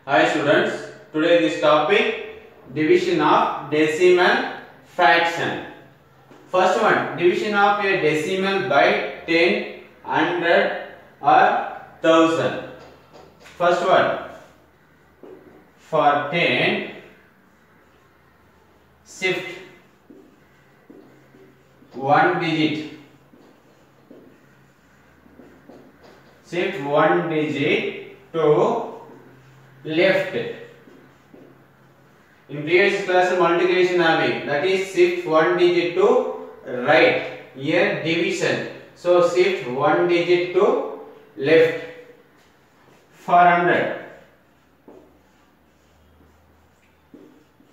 Hi students, today this topic division of decimal fraction. First one, division of a decimal by 10, 100 or 1000. First one, for 10, shift one digit. Shift one digit to left. In previous class multiplication having, that is shift one digit to right. Here division, so shift one digit to left. For 100,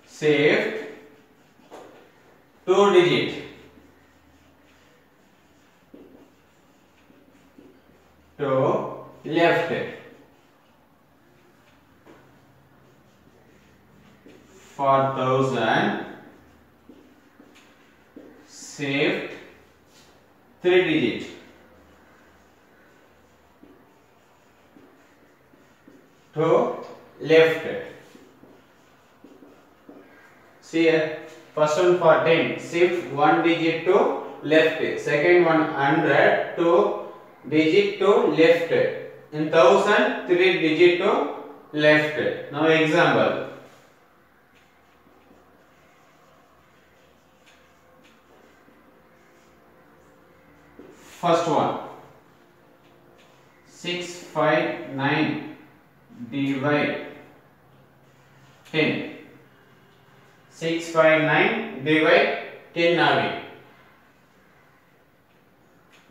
shift two digit to left. For 1000, shift three digit to left. See here, first one for 10, shift one digit to left. Second one 100, two digit to left. In 1000, three digit to left. Now example. First one, 659 divide 10. 659 divide 10 having.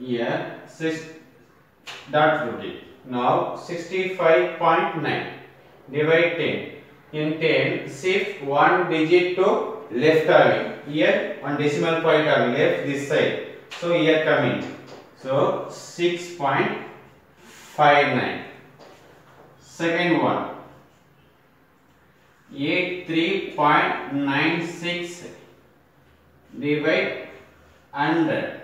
Here 6 dot put it. Now 65.9 divide 10. In 10, shift one digit to left having. Here one decimal point having left this side. So here coming. So 6.59. Second one, 83.96 divide 100.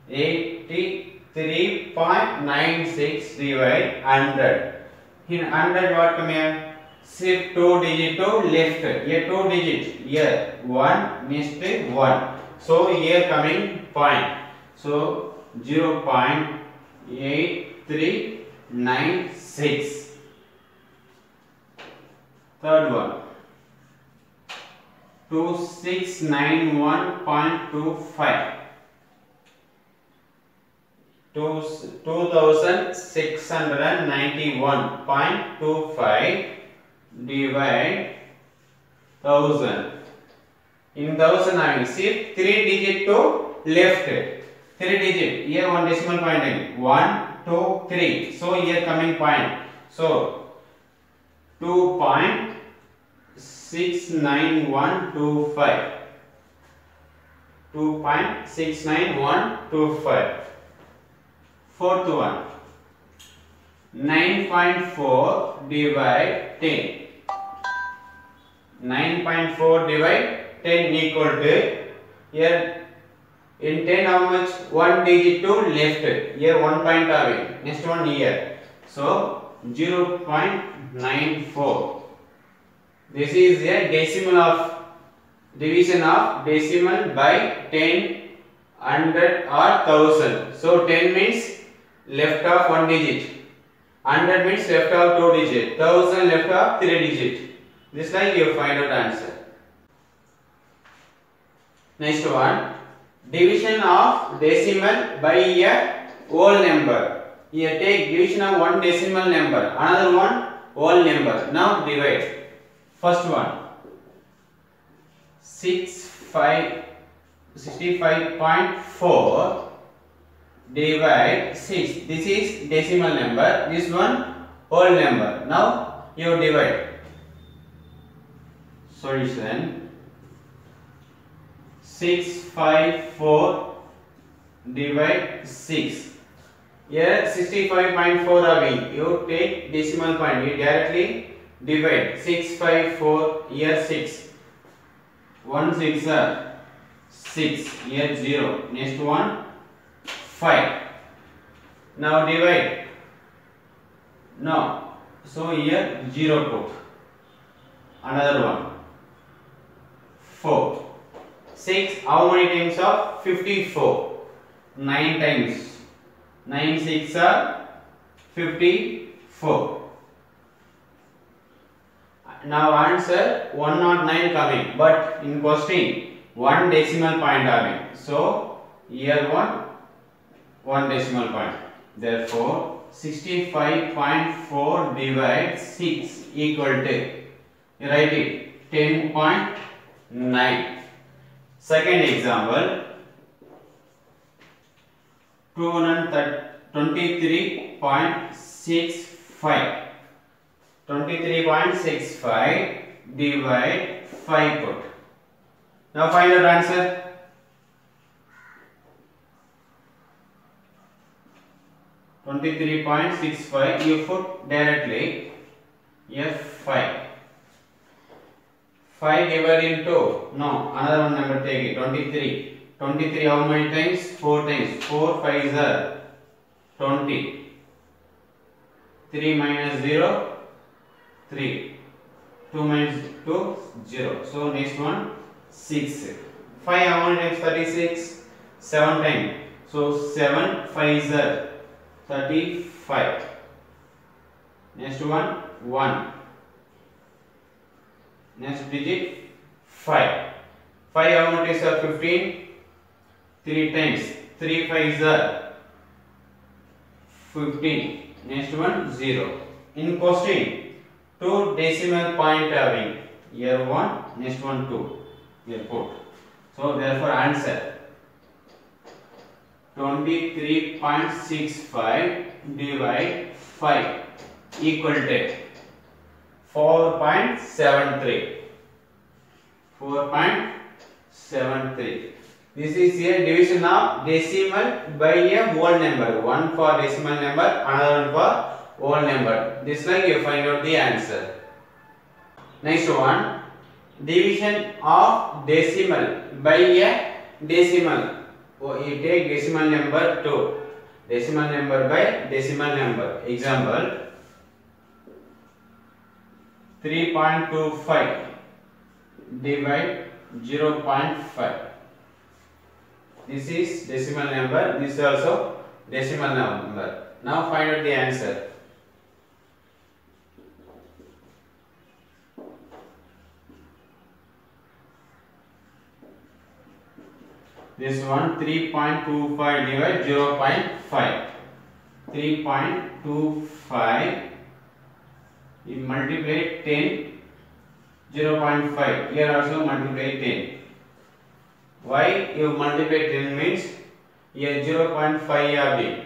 83.96 divide 100. In 100 what come here? Shift two digit to left. Here two digit. Here 1 missed 1. So here coming point. So 0.8396. Third one, 2691.25. 2691.25 divide 1000. In 1000 having shift three digit to left. Three digit. Here one decimal point in 1, 2, 3. So here coming point. So 2.69125. 2.69125. Fourth one, 9.4 divide 10. 9.4 divide 10 equal to, here in 10 how much? One digit to left. Here 1 point having. Next one here. So 0.94. This is a decimal of division of decimal by 10, 100 or 1000. So 10 means left of one digit. 100 means left of two digit. 1000 left of three digit. This like you find out answer. Next one, division of decimal by a whole number. Here take division of one decimal number, another one whole number. Now divide. First one, 65.4 divide 6. This is decimal number. This one whole number. Now you divide. Solution, 654 divide 6. Here 65.4 having, you take decimal point, you directly divide. 654, here 6. 1 6 are 6, here 0. Next one 5. Now divide. No. So here 0 put. Another one. 4. 6. How many times of 54? 9 times. 9 6 are 54. Now answer 109 coming, but in question 1 decimal point having. So here 1 decimal point. Therefore 65.4 divide 6 equal to, you write it, 10.9. Second example, 23.65. 23.65 divide 5 put. Now find your answer. .65 you put directly F5. 5 divided into, no, another one number take it, 23. 23 how many times? 4 times. 4 5s are 20. 3 minus 0, 3. 2 minus 2, 0. So next one, 6. 5 how many times? 36. 7 times. So 7 5s are 35. Next one, 1. Next digit, 5. 5 how many times are 15? 3 times. 3 5s are 15. Next one, 0. In question, 2 decimal point having. Here 1, next one 2. Here put. So therefore answer 23.65 divide 5 equal to 4.73. 4.73. This is a division of decimal by a whole number. One for decimal number, another one for whole number. This way you find out the answer. Next one, division of decimal by a decimal. You take decimal number 2. Decimal number by decimal number. Example, 3.25 divide 0.5. This is decimal number, this is also decimal number. Now find out the answer. This one 3.25 divide 0.5. 3.25 you multiply 10, 0.5. Here also multiply 10. Why you multiply 10 means here 0.5 having.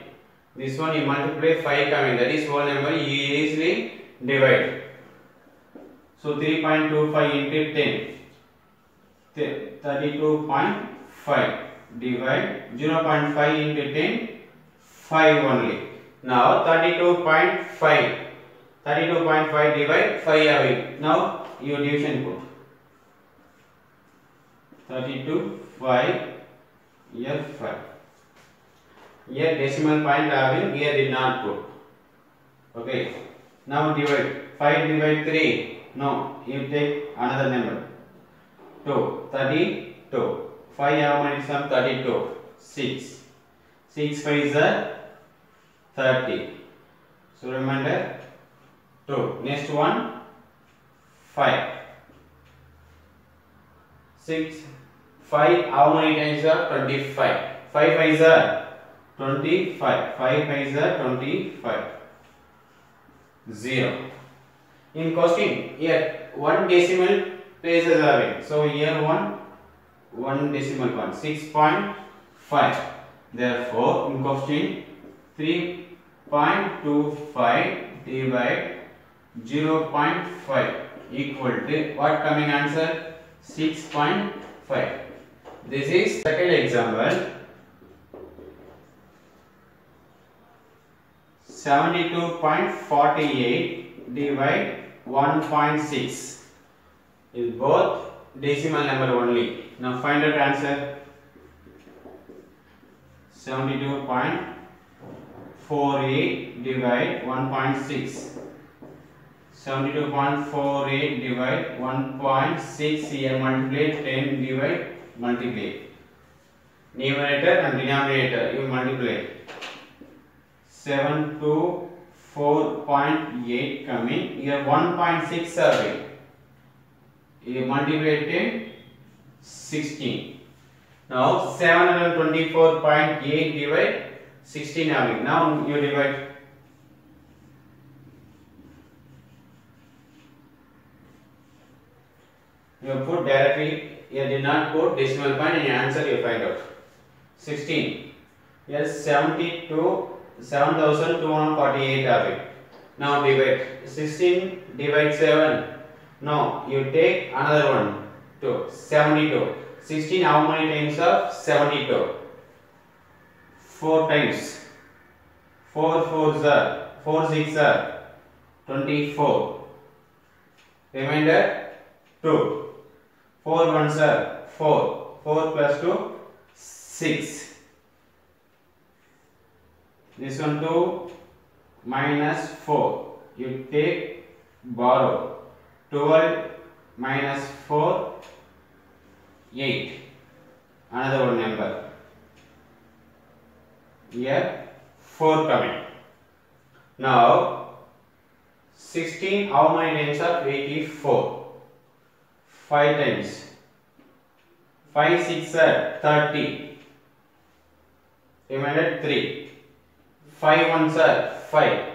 This one you multiply 5 coming, that is whole number, you easily divide. So 3.25 into 10, 32.5 divide 0.5 into 10, 5 only. Now 32.5 divide 5 having. Now your division put 32 5 here 5. Here decimal point having, here did not put. Okay. Now divide 5 divide 3. No, you take another number. 2. 32. 5 how many sum? 32. 6. 6 5 is 30. So remember 2. Next one 5. 6 5 how many times are 25? 5 5 is 25. 5 5 is 25. 0. In question here 1 decimal places are having. So here 1 decimal point 6.5. Therefore in question 3.25 divide 0.5 equal to what coming answer? 6.5. This is second example. 72.48 divide 1.6 is both decimal number only. Now find out answer. 72.48 divide 1.6. 72.48 divide 1.6 here multiply 10 divide multiply. Numerator and denominator you multiply. 724.8 coming here 1.6 serving. You multiply 10 16. Now 724.8 divide 16 having. Now you divide. You put directly, you did not put decimal point in your answer, you find out. 16. Yes, 7,248 having. Now divide. 16 divide 7. Now you take another one. 72. 16 how many times of 72? 4 times. 4 4s are 4 6 are 24. Remainder 2. 4 1s are 4. 4 plus 2 6. This one 2 minus 4. You take borrow. 12 minus 4 8. Another one number. Here 4 coming. Now 16 how many times of 84? 5 times. 5 6 are 30. Remainder 3. 5 1s are 5.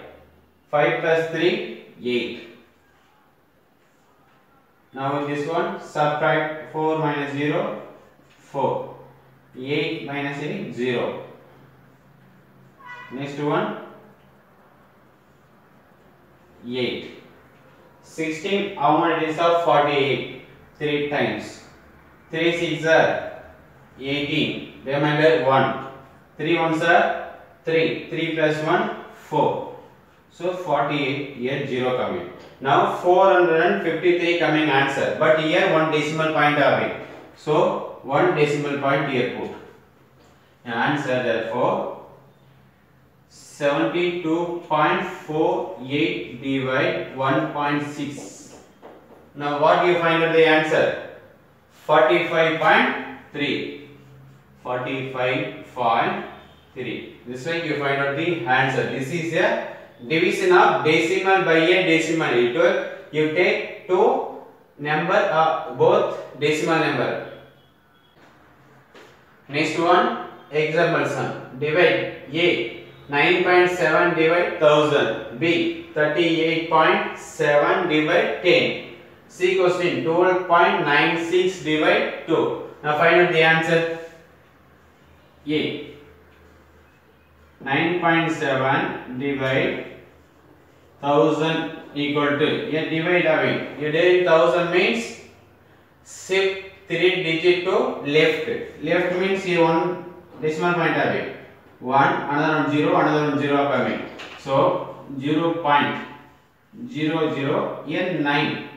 5 plus 3 8. Now in this one subtract 4 minus 0 4. 8 minus 8 0. Next one 8. 16 how many days of 48? 3 times. 3 6 are 18. Remainder 1. 3 1s are 3. 3 plus 1 4. So 48 here 0 coming. Now 453 coming answer. But here one decimal point having. So one decimal point here put. Answer therefore 72.48 divide 1.6. Now what do you find out the answer? 45.3. 45.3. This way you find out the answer. This is a division of decimal by a decimal. You take two number both decimal number. Next one example sum. Divide A 9.7 divide 1000. B 38.7 divide 10. C question 12.96 divide 2. Now find out the answer. A 9.7 divide 1000 equal to, here divide away. You divide 1000 means shift 3 digit to left. Left means here one decimal point away. 1, another one 0, another one 0 coming. So 0.00 here 9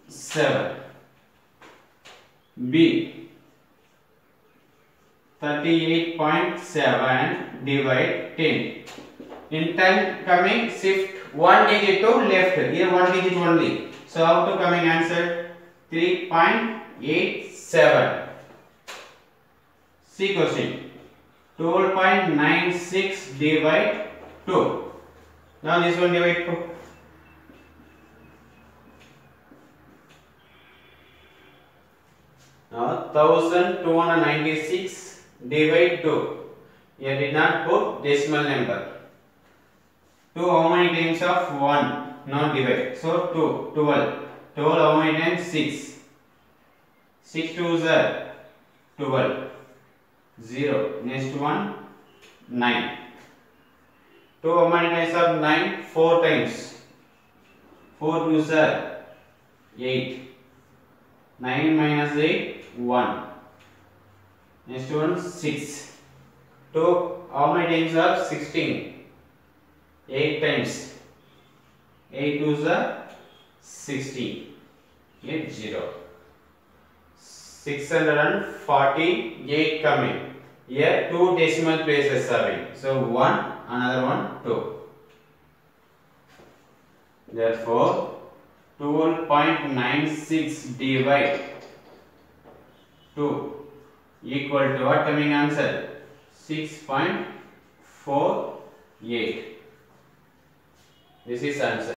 7. B 38.7 divide 10. In time coming shift 1 digit to left. Here 1 digit only. So how to coming answer? 3.87. C question 12.96 divide 2. Now this one divide 2. Now 1296 divide 2. Here did not put decimal number. 2 how many times of 1? No divide. So 2, 12. 12 how many times? 6. 6 2s are 12. 0. Next one 9. 2 how many times of 9? 4 times. 4 2s are 8. 9 minus 8 1. Next one 6. 2 how many times of 16? 8 times. 8 2s are 16. Here 0. 648 coming. Here 2 decimal places having. So 1, another one 2. Therefore 12.96 divided 2 equal to what coming answer? 6.48. This is answer.